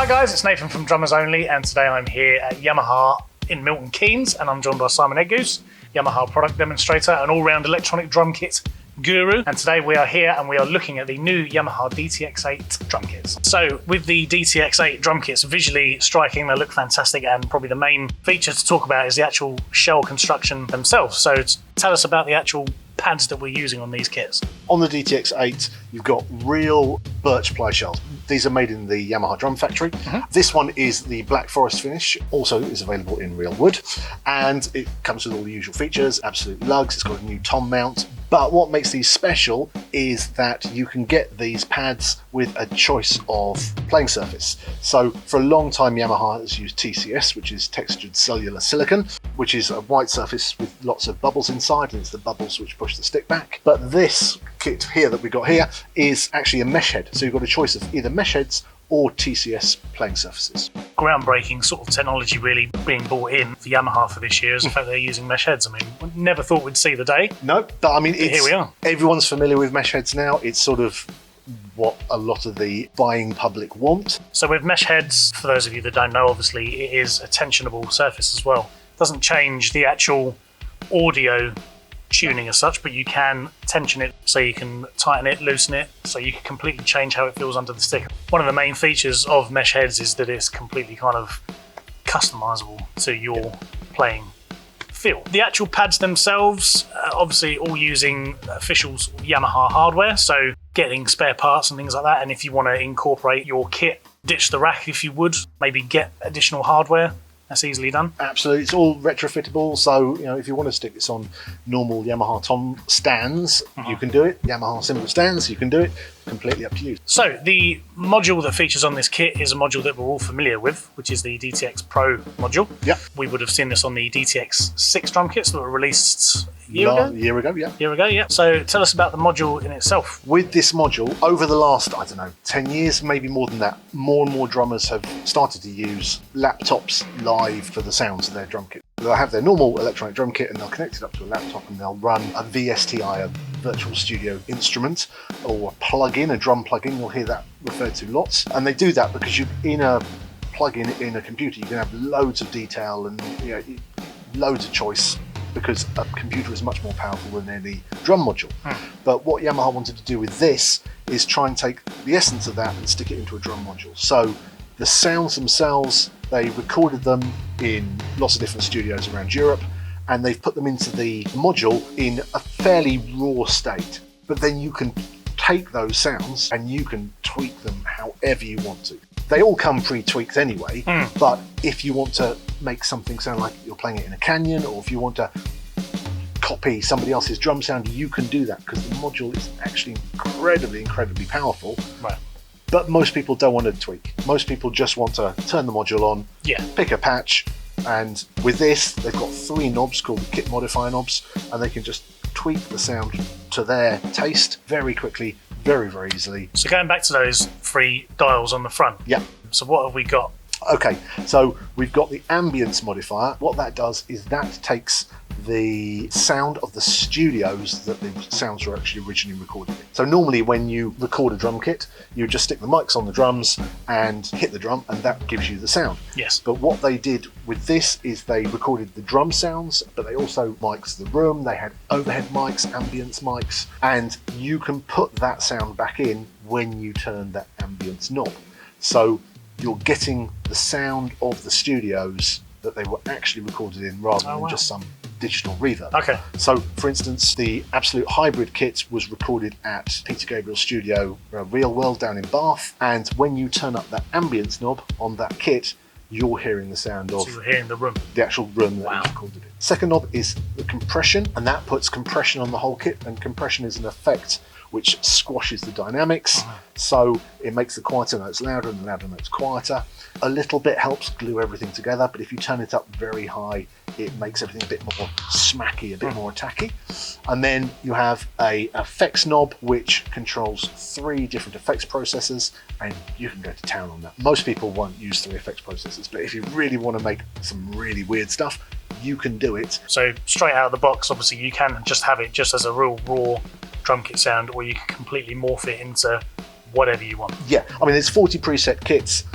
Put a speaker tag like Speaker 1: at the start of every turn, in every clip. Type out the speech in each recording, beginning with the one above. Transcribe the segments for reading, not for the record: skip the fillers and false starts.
Speaker 1: Hi guys, it's Nathan from Drummers Only, and today I'm here at Yamaha in Milton Keynes, and I'm joined by Simon Edgoose, Yamaha product demonstrator, an all-round electronic drum kit guru. And today we are here and we are looking at the new Yamaha DTX8 drum kits. So with the DTX8 drum kits, visually striking, they look fantastic, and probably the main feature to talk about is the actual shell construction themselves. So tell us about the actual pads that we're using on these kits.
Speaker 2: On the DTX8, you've got real birch ply shells. These are made in the Yamaha drum factory. This one is the Black Forest finish, also is available in real wood, and it comes with all the usual features, absolute lugs, it's got a new tom mount. But what makes these special is that you can get these pads with a choice of playing surface. So for a long time, Yamaha has used TCS, which is textured cellular silicon, which is a white surface with lots of bubbles inside, and it's the bubbles which push the stick back. But this kit here that we got here is actually a mesh head. So you've got a choice of either mesh heads or TCS playing surfaces. Groundbreaking
Speaker 1: sort of technology really being brought in for Yamaha for this year is the fact they're using mesh heads. I mean, never thought we'd see the day.
Speaker 2: No, but I mean,
Speaker 1: here we are.
Speaker 2: Everyone's familiar with mesh heads now. It's sort of what a lot of the buying public want.
Speaker 1: So with mesh heads, for those of you that don't know, obviously it is a tensionable surface as well. It doesn't change the actual audio tuning as such, but you can tension it, so you can tighten it, loosen it, so you can completely change how it feels under the stick. One of the main features of mesh heads is that it's completely kind of customizable to your playing feel. The actual pads themselves, obviously all using official Yamaha hardware, so getting spare parts and things like that. And if you want to incorporate your kit, ditch the rack if you would, maybe get additional hardware. That's easily done.
Speaker 2: Absolutely, it's all retrofittable. So if you want to stick this on normal Yamaha tom stands, you can do it. Yamaha cymbal stands, you can do it. Completely up to you.
Speaker 1: So the module that features on this kit is a module that we're all familiar with, which is the DTX-PRO module.
Speaker 2: Yep.
Speaker 1: We would have seen this on the DTX6 drum kits that were released a
Speaker 2: year ago, yeah.
Speaker 1: So tell us about the module in itself.
Speaker 2: With this module, over the last, 10 years, maybe more than that, more and more drummers have started to use laptops live for the sounds of their drum kit. They'll have their normal electronic drum kit and they'll connect it up to a laptop and they'll run a VSTI, a virtual studio instrument, or a plug-in, a drum plug-in. You'll hear that referred to lots. And they do that because in a plug-in in a computer, you can have loads of detail and loads of choice, because a computer is much more powerful than any drum module. But what Yamaha wanted to do with this is try and take the essence of that and stick it into a drum module. So the sounds themselves, they recorded them in lots of different studios around Europe, and they've put them into the module in a fairly raw state. But then you can take those sounds and you can tweak them however you want to. They all come pre-tweaked anyway, but if you want to make something sound like you're playing it in a canyon, or if you want to copy somebody else's drum sound, you can do that, because the module is actually incredibly powerful.
Speaker 1: Right.
Speaker 2: But most people don't want to tweak. Most people just want to turn the module on, pick a patch, and with this, they've got 3 knobs called the kit modifier knobs, and they can just tweak the sound to their taste very quickly, very easily.
Speaker 1: So going back to those 3 dials on the front.
Speaker 2: Yeah.
Speaker 1: So what have we got?
Speaker 2: Okay, so we've got the ambience modifier. What that does is that takes the sound of the studios that the sounds were actually originally recorded in. So normally when you record a drum kit, you just stick the mics on the drums and hit the drum, and that gives you the sound.
Speaker 1: Yes.
Speaker 2: But what they did with this is they recorded the drum sounds, but they also mic'd the room. They had overhead mics, ambience mics, and you can put that sound back in when you turn that ambience knob. So you're getting the sound of the studios that they were actually recorded in, rather than just some digital reverb.
Speaker 1: Okay.
Speaker 2: So, for instance, the Absolute Hybrid kit was recorded at Peter Gabriel's studio, Real World, down in Bath, and when you turn up that ambience knob on that kit, you're hearing the sound of...
Speaker 1: So you're hearing the room.
Speaker 2: The actual room that you recorded in. Second knob is the compression, and that puts compression on the whole kit, and compression is an effect which squashes the dynamics, so it makes the quieter notes louder and the louder notes quieter. A little bit helps glue everything together, but if you turn it up very high, it makes everything a bit more smacky, a bit more attacky. And then you have a effects knob which controls 3 different effects processors, and you can go to town on that. Most people won't use 3 effects processors, but if you really want to make some really weird stuff, you can do it.
Speaker 1: So straight out of the box, obviously you can just have it just as a real raw drum kit sound, or you can completely morph it into whatever you want.
Speaker 2: Yeah, I mean, there's 40 preset kits.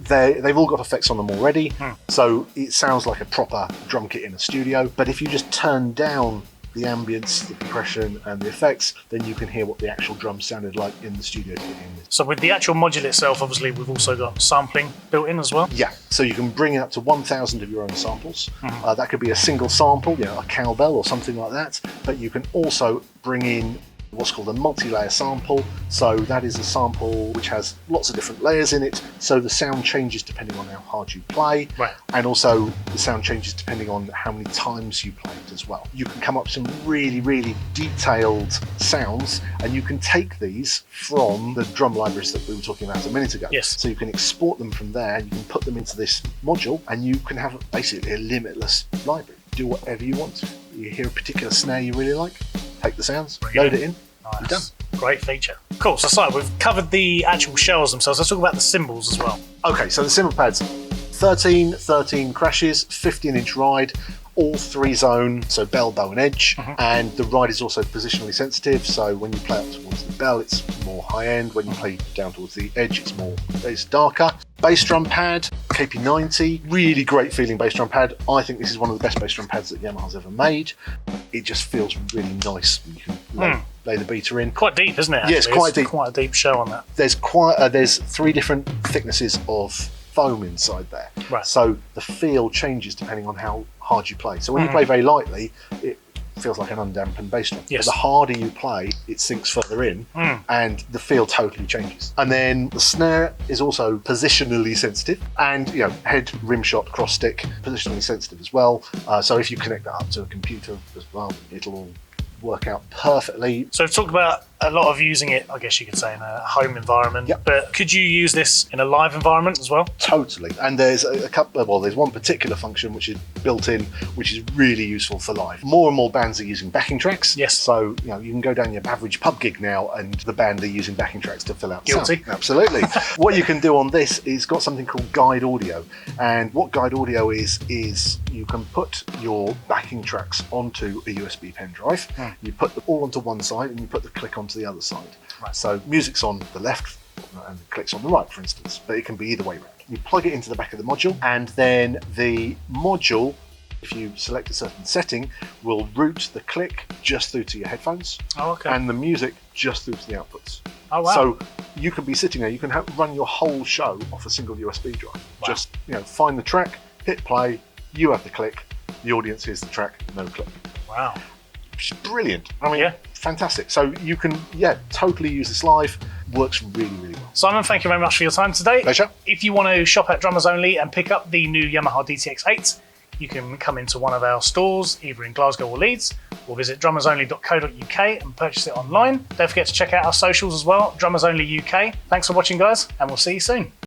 Speaker 2: They've all got effects on them already, so it sounds like a proper drum kit in a studio. But if you just turn down the ambience, the compression and the effects, then you can hear what the actual drum sounded like in the studio to begin with.
Speaker 1: So with the actual module itself, obviously we've also got sampling built in as well.
Speaker 2: Yeah, so you can bring up to 1,000 of your own samples. That could be a single sample, a cowbell or something like that, but you can also bring in what's called a multi-layer sample. So that is a sample which has lots of different layers in it, so the sound changes depending on how hard you play, and also the sound changes depending on how many times you play it as well. You can come up with some really, really detailed sounds, and you can take these from the drum libraries that we were talking about a minute ago.
Speaker 1: Yes.
Speaker 2: So you can export them from there, and you can put them into this module, and you can have basically a limitless library. Do whatever you want. You hear a particular snare you really like, take the sounds, load it in, you're done.
Speaker 1: Great feature. Cool, so we've covered the actual shells themselves. Let's talk about the cymbals as well.
Speaker 2: Okay, so the cymbal pads, 13 crashes, 15-inch ride, all 3-zone, so bell, bow and edge, and the ride is also positionally sensitive, so when you play up towards the bell it's more high end, when you play down towards the edge it's darker. Bass drum pad, KP90, really great feeling bass drum pad. I think this is one of the best bass drum pads that Yamaha's ever made. It just feels really nice. You can lay the beater in.
Speaker 1: Quite deep, isn't it? Actually?
Speaker 2: Yeah, it's quite deep.
Speaker 1: Quite a deep shell on that.
Speaker 2: There's 3 different thicknesses of foam inside there.
Speaker 1: Right.
Speaker 2: So the feel changes depending on how hard you play. So when you play very lightly, it feels like an undampened bass drum.
Speaker 1: Yes.
Speaker 2: But the harder you play, it sinks further in, and the feel totally changes. And then the snare is also positionally sensitive, and head, rim shot, cross stick, positionally sensitive as well. So if you connect that up to a computer as well, it'll all work out perfectly.
Speaker 1: So we've talked about a lot of using it, I guess you could say, in a home environment.
Speaker 2: Yep.
Speaker 1: But could you use this in a live environment as well?
Speaker 2: Totally. And there's a couple of, there's one particular function which is built in, which is really useful for live. More and more bands are using backing tracks.
Speaker 1: Yes.
Speaker 2: So, you can go down your average pub gig now and the band are using backing tracks to fill out
Speaker 1: Guilty.
Speaker 2: sound. Absolutely. What you can do on this is got something called guide audio. And what guide audio is you can put your backing tracks onto a USB pen drive. You put them all onto one side and you put the click onto the other side.
Speaker 1: Right.
Speaker 2: So music's on the left and the click's on the right, for instance, but it can be either way around. You plug it into the back of the module, and then the module, if you select a certain setting, will route the click just through to your headphones, and the music just through to the outputs.
Speaker 1: Oh, wow.
Speaker 2: So you can be sitting there, you can run your whole show off a single USB drive.
Speaker 1: Wow.
Speaker 2: Just find the track, hit play, you have the click, the audience hears the track, no click.
Speaker 1: Wow.
Speaker 2: Which is brilliant. I mean, fantastic. So you can, totally use this live. Works really, really well.
Speaker 1: Simon, thank you very much for your time today.
Speaker 2: Pleasure.
Speaker 1: If you want to shop at Drummers Only and pick up the new Yamaha DTX8, you can come into one of our stores, either in Glasgow or Leeds, or visit drummersonly.co.uk and purchase it online. Don't forget to check out our socials as well, Drummers Only UK. Thanks for watching, guys, and we'll see you soon.